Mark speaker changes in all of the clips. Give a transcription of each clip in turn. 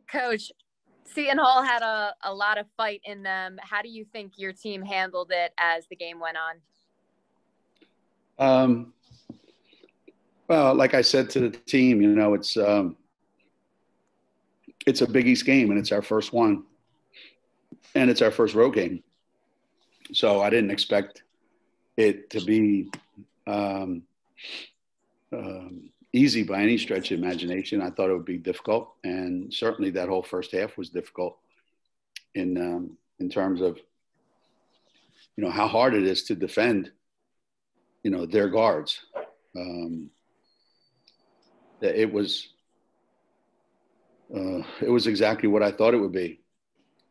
Speaker 1: Coach, Seton Hall had a lot of fight in them. How do you think your team handled it as the game went
Speaker 2: on? Well, like I said to the team, it's a Big East game, and it's our first one, and it's our first road game. So I didn't expect it to be easy by any stretch of imagination. I thought it would be difficult, and certainly that whole first half was difficult in terms of how hard it is to defend their guards. It was exactly what I thought it would be,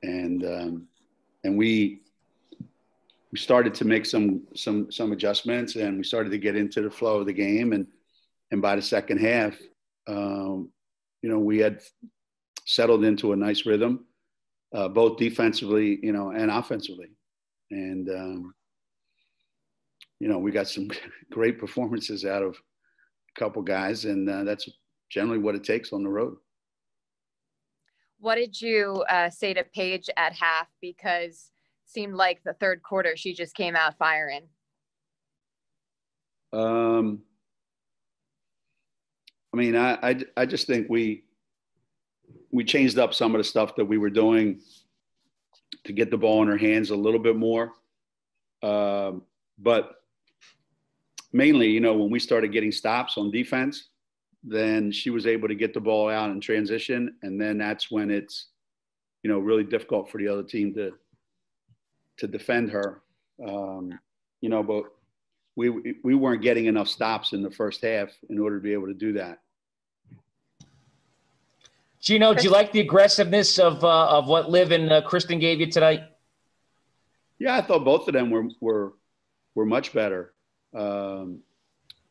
Speaker 2: and we started to make some adjustments, and we started to get into the flow of the game, and by the second half, we had settled into a nice rhythm, both defensively, and offensively, and we got some great performances out of couple guys, and that's generally what it takes on the road.
Speaker 1: What did you say to Paige at half? Because it seemed like the third quarter she just came out firing.
Speaker 2: I mean, I just think we changed up some of the stuff that we were doing to get the ball in her hands a little bit more, but mainly, when we started getting stops on defense, then she was able to get the ball out in transition. And then that's when it's, really difficult for the other team to defend her. But we weren't getting enough stops in the first half in order to be able to do that.
Speaker 3: Geno, do you like the aggressiveness of what Liv and Kristen gave you tonight?
Speaker 2: Yeah, I thought both of them were much better.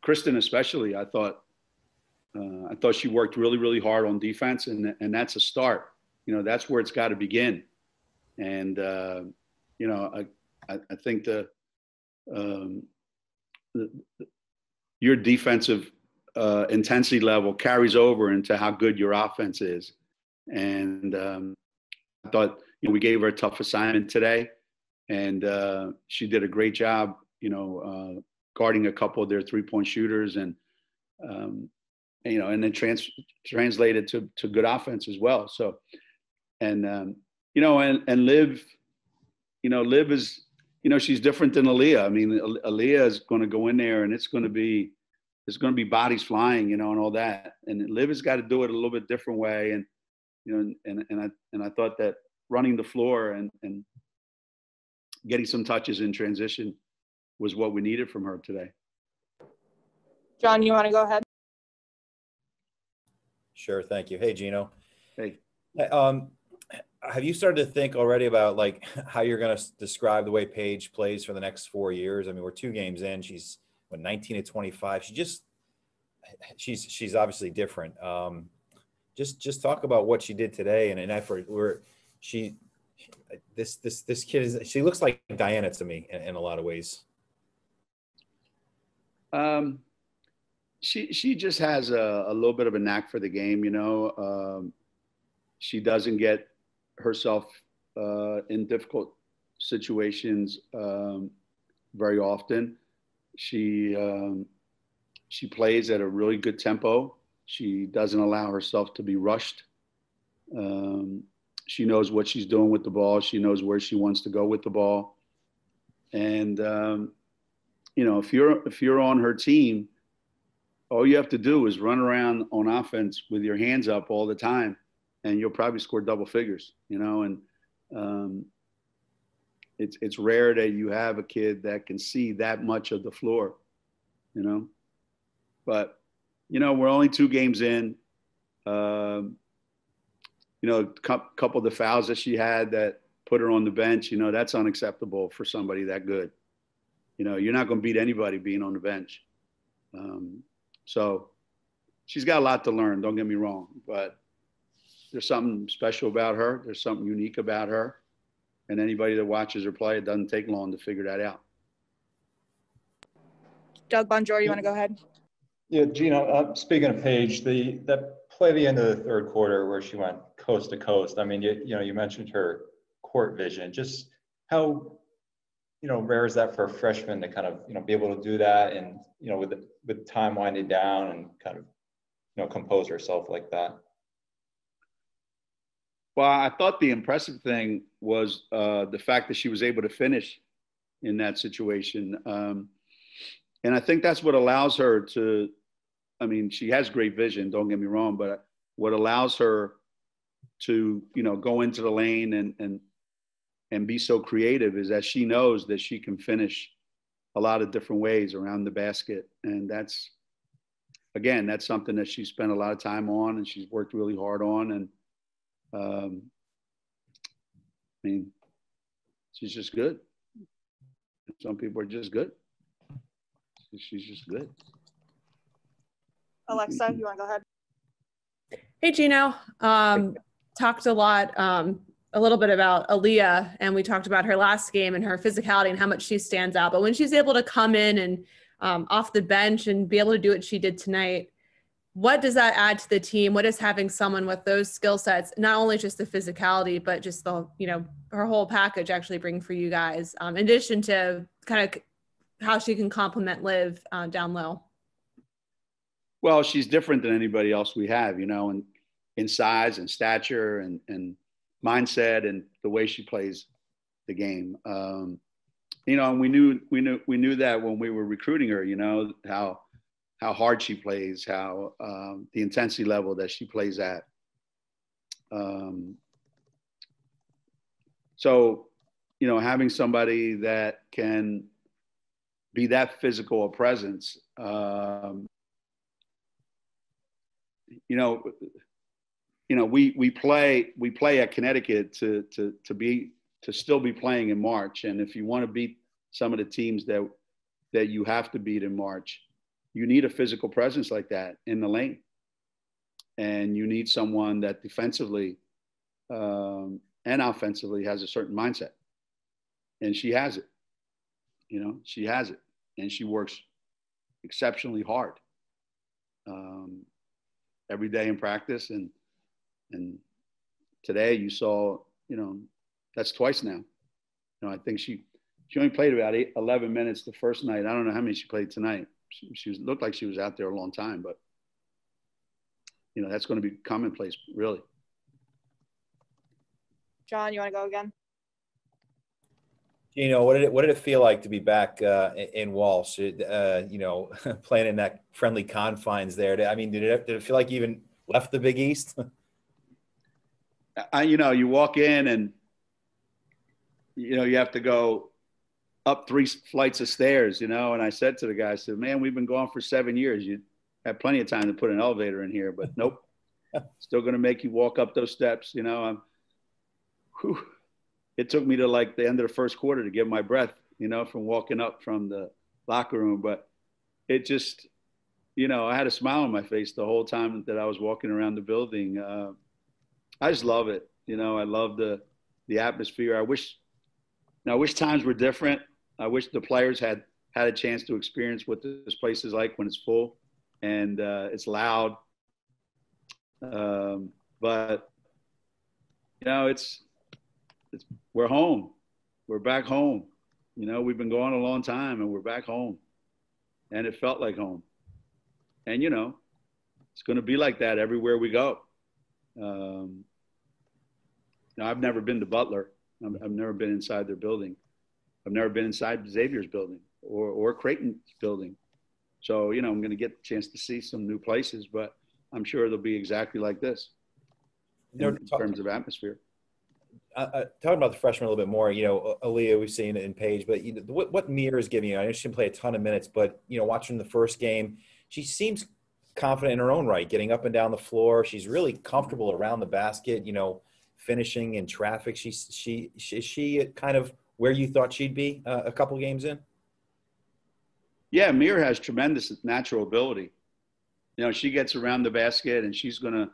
Speaker 2: Kristen especially, I thought she worked really, really hard on defense, and that's a start. That's where it's got to begin. And I think your defensive intensity level carries over into how good your offense is. And I thought we gave her a tough assignment today, and she did a great job. Guarding a couple of their 3-point shooters, and then translated to good offense as well. So, and Liv, Liv is, she's different than Aaliyah. I mean, Aaliyah is going to go in there, and it's going to be bodies flying, and all that. And Liv has got to do it a little bit different way. And I thought that running the floor and getting some touches in transition was what we needed from her today.
Speaker 4: John, you want to go ahead?
Speaker 5: Sure, thank you. Hey, Geno.
Speaker 2: Hey.
Speaker 5: Have you started to think already about how you're going to describe the way Paige plays for the next 4 years? I mean, we're 2 games in. She's 19 to 25. She's obviously different. Just talk about what she did today in an effort where this kid she looks like Diana to me in a lot of ways.
Speaker 2: She just has a little bit of a knack for the game, She doesn't get herself in difficult situations very often. She plays at a really good tempo. She doesn't allow herself to be rushed. She knows what she's doing with the ball. She knows where she wants to go with the ball. And if you're on her team, all you have to do is run around on offense with your hands up all the time, and you'll probably score double figures, and it's rare that you have a kid that can see that much of the floor, but, we're only 2 games in, a couple of the fouls that she had that put her on the bench, that's unacceptable for somebody that good. You're not going to beat anybody being on the bench. So she's got a lot to learn, don't get me wrong, but there's something special about her. There's something unique about her. And anybody that watches her play, it doesn't take long to figure that out.
Speaker 4: Doug Bonjour, you want to go ahead?
Speaker 6: Yeah, Geno, speaking of Paige, that play at the end of the third quarter where she went coast to coast. I mean, you mentioned her court vision. Just how, rare is that for a freshman to kind of, be able to do that and, with time winding down and kind of, compose herself like that?
Speaker 2: Well, I thought the impressive thing was the fact that she was able to finish in that situation. And I think that's what allows her to, I mean, she has great vision, don't get me wrong, but what allows her to, go into the lane and be so creative is that she knows that she can finish a lot of different ways around the basket. And that's something that she spent a lot of time on and she's worked really hard on. And I mean, she's just good. Some people are just good. She's just good.
Speaker 4: Alexa, you want to go ahead?
Speaker 7: Hey, Geno. Talked a lot, a little bit about Aaliyah, and we talked about her last game and her physicality and how much she stands out. But when she's able to come in and off the bench and be able to do what she did tonight, what does that add to the team? What does having someone with those skill sets, not only just the physicality, but just the, her whole package actually bring for you guys, in addition to kind of how she can complement Liv down low?
Speaker 2: Well, she's different than anybody else we have, and in size and stature and mindset and the way she plays the game. And we knew that when we were recruiting her, how hard she plays, how the intensity level that she plays at. So, having somebody that can be that physical a presence, we play at Connecticut to still be playing in March. And if you want to beat some of the teams that you have to beat in March, you need a physical presence like that in the lane. And you need someone that defensively and offensively has a certain mindset. And she has it. She has it. And she works exceptionally hard every day in practice. And today you saw, that's twice now. I think she only played about 11 minutes the first night. I don't know how many she played tonight. She looked like she was out there a long time, but that's going to be commonplace, really.
Speaker 4: John, you want to go again?
Speaker 5: What did it feel like to be back in Walsh? Playing in that friendly confines there. Did it feel like you even left the Big East?
Speaker 2: You walk in and you have to go up 3 flights of stairs, and I said to the guy, I said, man, we've been gone for 7 years. You have plenty of time to put an elevator in here, but nope. Still going to make you walk up those steps. It took me to like the end of the first quarter to get my breath, from walking up from the locker room. But it just, I had a smile on my face the whole time that I was walking around the building. I just love it. I love the atmosphere. I wish times were different. I wish the players had a chance to experience what this place is like when it's full and it's loud. But we're home. We're back home. We've been gone a long time and we're back home. And it felt like home. And, it's going to be like that everywhere we go. I've never been to Butler. I've never been inside their building. I've never been inside Xavier's building or Creighton's building. So, I'm going to get the chance to see some new places, but I'm sure they'll be exactly like this in terms of atmosphere.
Speaker 5: Talking about the freshman a little bit more, Aaliyah, we've seen it in Paige, but what Mir is giving you, I know she didn't play a ton of minutes, but, watching the first game, she seems confident in her own right, getting up and down the floor. She's really comfortable around the basket, finishing in traffic. Is she kind of where you thought she'd be a couple games in?
Speaker 2: Yeah, Mir has tremendous natural ability. She gets around the basket and she's going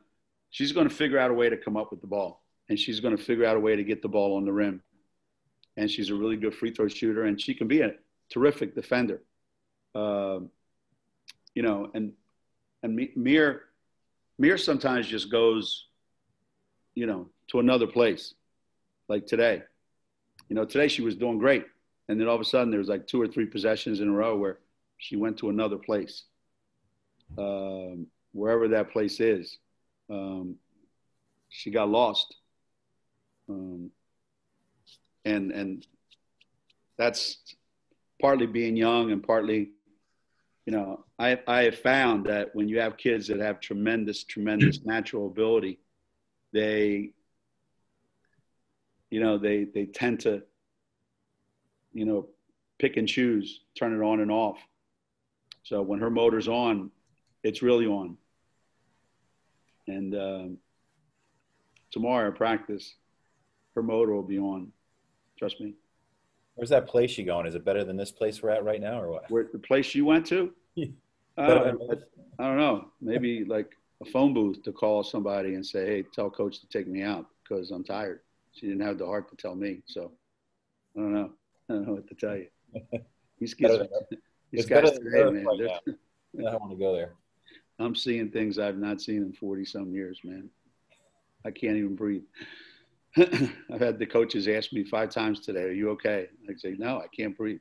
Speaker 2: to figure out a way to come up with the ball. And she's going to figure out a way to get the ball on the rim. And she's a really good free throw shooter, and she can be a terrific defender. And Mir sometimes just goes to another place, like today. Today she was doing great. And then all of a sudden there was like 2 or 3 possessions in a row where she went to another place, wherever that place is. She got lost. And that's partly being young and partly, I have found that when you have kids that have tremendous natural ability, they tend to, pick and choose, turn it on and off. So when her motor's on, it's really on. And tomorrow at practice, her motor will be on. Trust me.
Speaker 5: Where's that place you going? Is it better than this place we're at right now, or what?
Speaker 2: Where the place you went to? I don't know. Maybe like a phone booth to call somebody and say, "Hey, tell coach to take me out because I'm tired." She didn't have the heart to tell me, so I don't know. I don't know what to tell you. These guys today, man.
Speaker 5: I don't want to go there.
Speaker 2: I'm seeing things I've not seen in 40-some years, man. I can't even breathe. I've had the coaches ask me 5 times today, "Are you okay?" I say, "No, I can't breathe."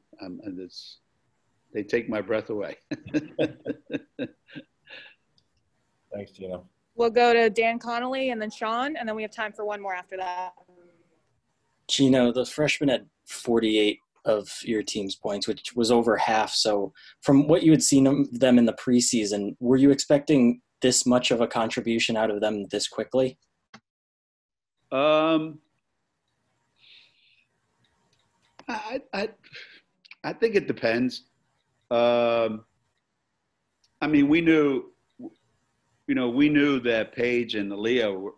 Speaker 2: They take my breath away.
Speaker 5: Thanks, Geno.
Speaker 4: We'll go to Dan Connolly and then Sean, and then we have time for one more after that.
Speaker 8: Geno, the freshman had 48 of your team's points, which was over half. So from what you had seen of them in the preseason, were you expecting this much of a contribution out of them this quickly?
Speaker 2: I think it depends. I mean, we knew that Paige and Aaliyah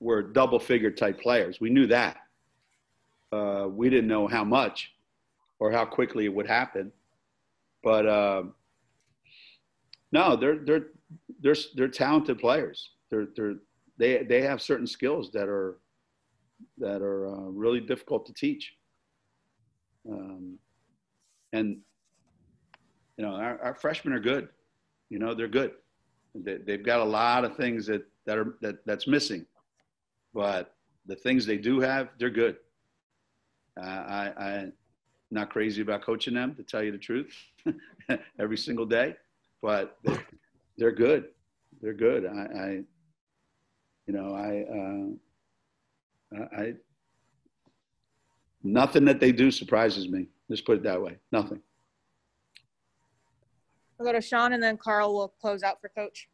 Speaker 2: were double-figure type players. We knew that. We didn't know how much or how quickly it would happen, but no, they're talented players. They have certain skills that are really difficult to teach. And our freshmen are good. They're good. They've got a lot of things that's missing, but the things they do have, they're good. I'm not crazy about coaching them, to tell you the truth, every single day, but they're good. They're good. Nothing that they do surprises me. Let's put it that way. Nothing.
Speaker 4: We'll go to Sean, and then Carl will close out for Coach.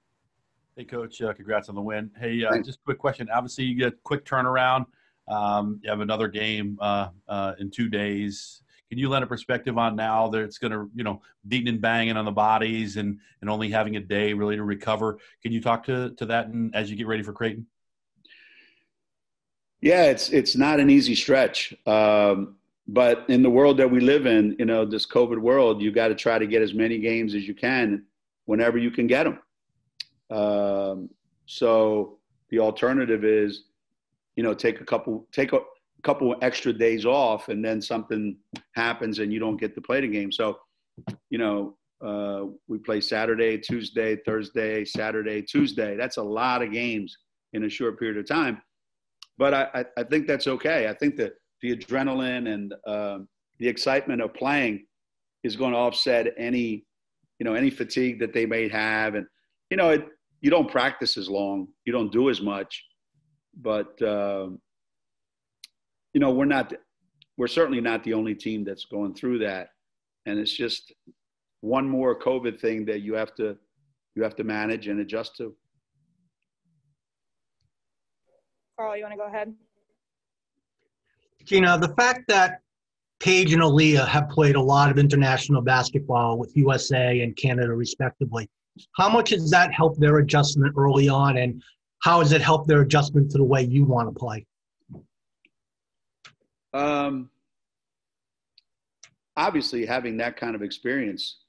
Speaker 9: Hey, Coach. Congrats on the win. Hey, just a quick question. Obviously, you get a quick turnaround. You have another game in 2 days. Can you lend a perspective on now that it's going to, beating and banging on the bodies and only having a day really to recover? Can you talk to that as you get ready for Creighton?
Speaker 2: Yeah, it's not an easy stretch. But in the world that we live in, this COVID world, you got to try to get as many games as you can whenever you can get them. So the alternative is, take a couple extra days off, and then something happens and you don't get to play the game. So, we play Saturday, Tuesday, Thursday, Saturday, Tuesday. That's a lot of games in a short period of time. But I think that's okay. I think that the adrenaline and the excitement of playing is going to offset any fatigue that they may have. And, you don't practice as long. You don't do as much. But, we're certainly not the only team that's going through that. And it's just one more COVID thing that you have to manage and adjust to.
Speaker 4: Carl, you want to go ahead?
Speaker 10: Geno, the fact that Paige and Aaliyah have played a lot of international basketball with USA and Canada respectively, how much has that helped their adjustment early on, and how has it helped their adjustment to the way you want to play?
Speaker 2: Obviously, having that kind of experience,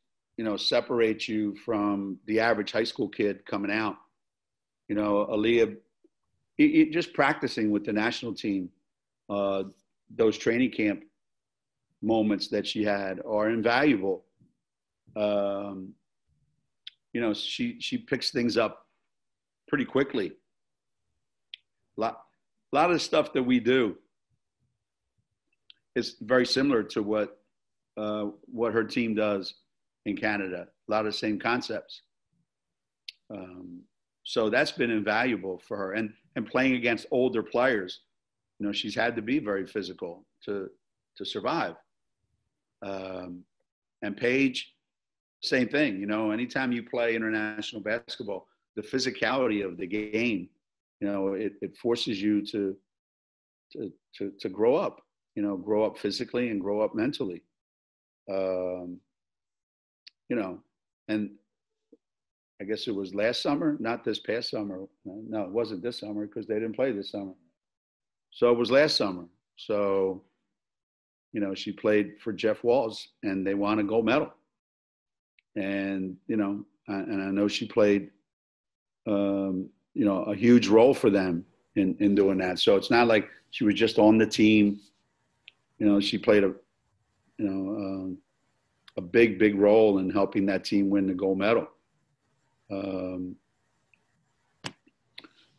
Speaker 2: separates you from the average high school kid coming out. Aaliyah, just practicing with the national team, those training camp moments that she had are invaluable. She picks things up pretty quickly. A lot of the stuff that we do is very similar to what her team does in Canada. A lot of the same concepts. So that's been invaluable for her. And playing against older players, you know, she's had to be very physical to survive. And Paige, same thing. You know, anytime you play international basketball, the physicality of the game, you know, it forces you to grow up. You know, grow up physically and grow up mentally. You know, and I guess it was last summer, not this past summer. No, it wasn't this summer because they didn't play this summer. So it was last summer. So, you know, she played for Jeff Walls and they won a gold medal. And, you know, and I know she played, you know, a huge role for them in doing that. So it's not like she was just on the team. You know, she played a big role in helping that team win the gold medal.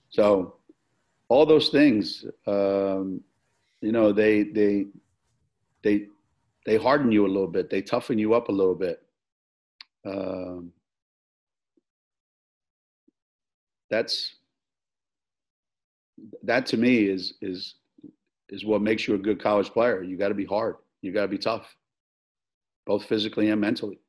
Speaker 2: So all those things, you know, they harden you a little bit. They toughen you up a little bit. That to me is what makes you a good college player. You got to be hard. You got to be tough, both physically and mentally.